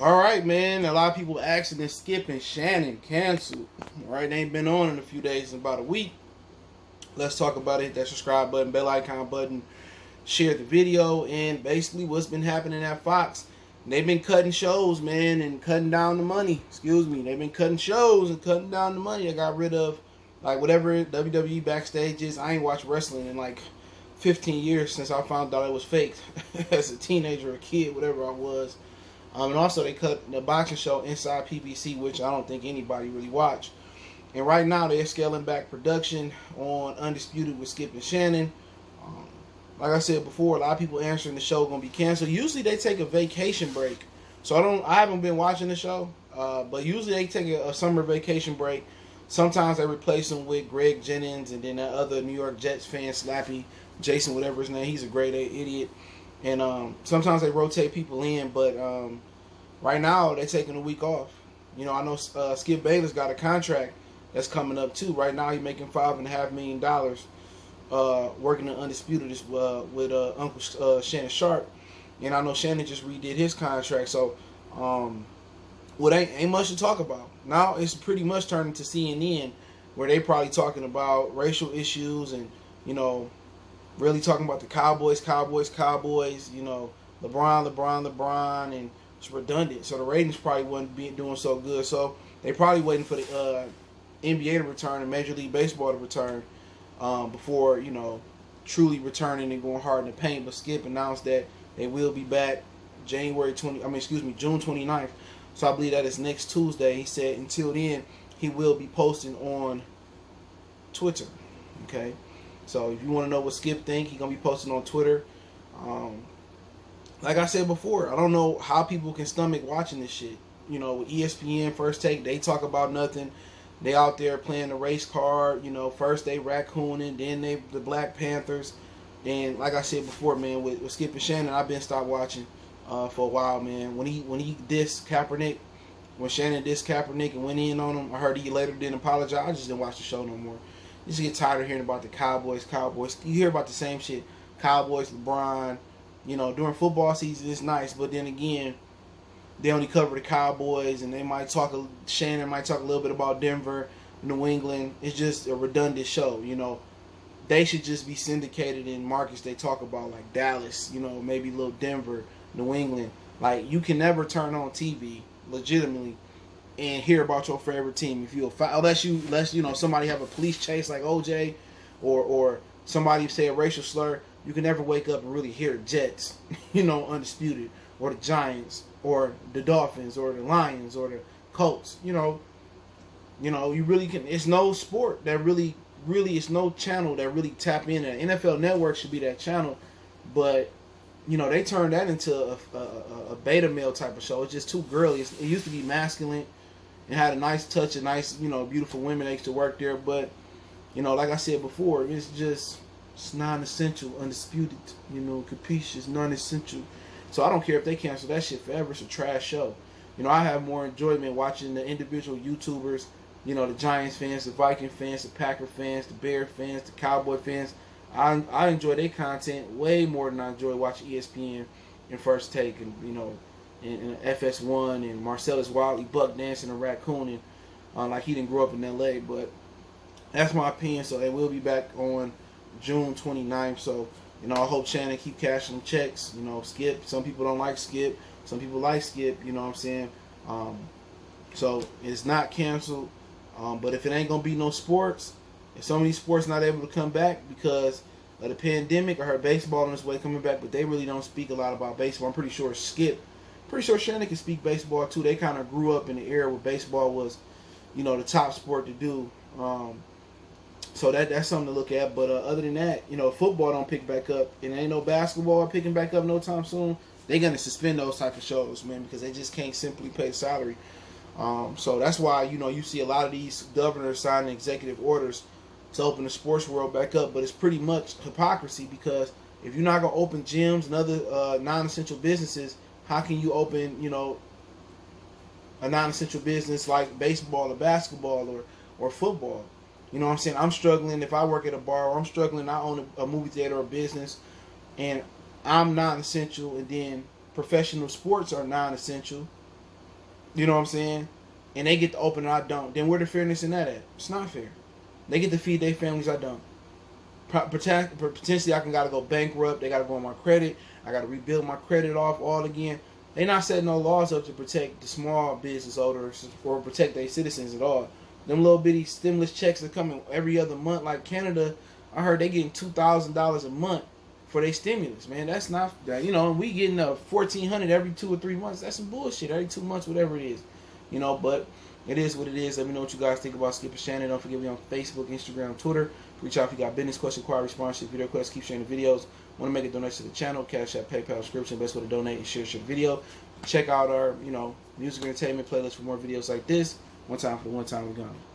All right, man. A lot of people asking and skipping Shannon canceled. All right, they ain't been on in a few days, in about a week. Let's talk about it. Hit that subscribe button, bell icon button, share the video, and basically what's been happening at Fox. They've been cutting shows, man, and cutting down the money. Excuse me. They've been cutting shows and cutting down the money. I got rid of like whatever WWE backstage is. I ain't watched wrestling in like 15 years since I found out it was fake as a teenager or a kid, whatever I was. And also they cut the boxing show inside PBC, which I don't think anybody really watched. And right now they're scaling back production on Undisputed with Skip and Shannon. Um, like I said before, a lot of people answering the show gonna be canceled. Usually they take a vacation break, so I haven't been watching the show, but usually they take a summer vacation break. Sometimes they replace them with Greg Jennings and then that other New York Jets fan, Slappy Jason, whatever his name. He's a great idiot. And sometimes they rotate people in, but right now they're taking a week off. You know, I know Skip Bayless got a contract that's coming up too. Right now he's making $5.5 million working in Undisputed with Uncle Shannon Sharp. And I know Shannon just redid his contract, so well, ain't much to talk about. Now it's pretty much turning to CNN, where they probably talking about racial issues and, you know, really talking about the Cowboys, you know, LeBron, and it's redundant. So the ratings probably wouldn't be doing so good. So they probably waiting for the NBA to return and Major League Baseball to return before, you know, truly returning and going hard in the paint. But Skip announced that they will be back June 29th. So I believe that is next Tuesday. He said until then he will be posting on Twitter. Okay. So if you want to know what Skip think, he's going to be posting on Twitter. Like I said before, I don't know how people can stomach watching this shit. You know, with ESPN, First Take, they talk about nothing. They out there playing the race card. You know, first they raccooning, then they the Black Panthers. And like I said before, man, with Skip and Shannon, I've been stopped watching for a while, man. When he dissed Kaepernick, when Shannon dissed Kaepernick and went in on him, I heard he later didn't apologize. I just didn't watch the show no more. You just get tired of hearing about the Cowboys. You hear about the same shit. Cowboys, LeBron. You know, during football season, it's nice. But then again, they only cover the Cowboys. And they might talk, Shannon might talk a little bit about Denver, New England. It's just a redundant show, you know. They should just be syndicated in markets they talk about, like Dallas, you know, maybe a little Denver, New England. Like, you can never turn on TV, legitimately, and hear about your favorite team if you unless you know somebody have a police chase like OJ, or somebody say a racial slur. You can never wake up and really hear the Jets, you know, Undisputed, or the Giants, or the Dolphins, or the Lions, or the Colts. You know, you really can. It's no sport that really it's no channel that really tap in. NFL Network should be that channel, but you know they turned that into a beta male type of show. It's just too girly. It used to be masculine. It had a nice touch, nice, you know, beautiful women that used to work there. But, you know, like I said before, it's non-essential, Undisputed, you know, capricious, non-essential. So I don't care if they cancel that shit forever. It's a trash show. You know, I have more enjoyment watching the individual YouTubers, you know, the Giants fans, the Viking fans, the Packer fans, the Bear fans, the Cowboy fans. I enjoy their content way more than I enjoy watching ESPN and First Take and, you know, and FS1 and Marcellus Wiley buck dancing and raccooning like he didn't grow up in LA. But that's my opinion. So they will be back on June 29th. So, you know, I hope Shannon keep cashing the checks. You know, Skip. Some people don't like Skip. Some people like Skip. You know what I'm saying? So it's not canceled. But if it ain't gonna be no sports, if some of these sports not able to come back because of the pandemic, I heard baseball on its way coming back, but they really don't speak a lot about baseball. I'm pretty sure Shannon can speak baseball too. They kind of grew up in the era where baseball was, you know, the top sport to do. So that's something to look at. But other than that, you know, football don't pick back up, and ain't no basketball picking back up no time soon. They're gonna suspend those type of shows, man, because they just can't simply pay the salary. So that's why, you know, you see a lot of these governors signing executive orders to open the sports world back up. But it's pretty much hypocrisy, because if you're not gonna open gyms and other non-essential businesses, how can you open, you know, a non-essential business like baseball or basketball or football? You know what I'm saying? I'm struggling if I work at a bar, or I'm struggling, I own a movie theater or business, and I'm non-essential, and then professional sports are non-essential. You know what I'm saying? And they get to open and I don't. Then where the fairness in that at? It's not fair. They get to feed their families, I don't. Potentially, I gotta go bankrupt. They gotta go on my credit. I gotta rebuild my credit off all again. They not setting no laws up to protect the small business owners or protect their citizens at all. Them little bitty stimulus checks are coming every other month. Like Canada, I heard they getting $2,000 a month for their stimulus. Man, that's not, you know. We getting $1,400 every 2 or 3 months. That's some bullshit. Every 2 months, whatever it is, you know. But it is what it is. Let me know what you guys think about Skip and Shannon. Don't forget me on Facebook, Instagram, Twitter. Reach out if you got business question, inquiry, response, video requests. Keep sharing the videos. Want to make a donation to the channel? Cash App, PayPal, subscription. Best way to donate and share the video. Check out our, music entertainment playlist for more videos like this. One time for the one time we're gone.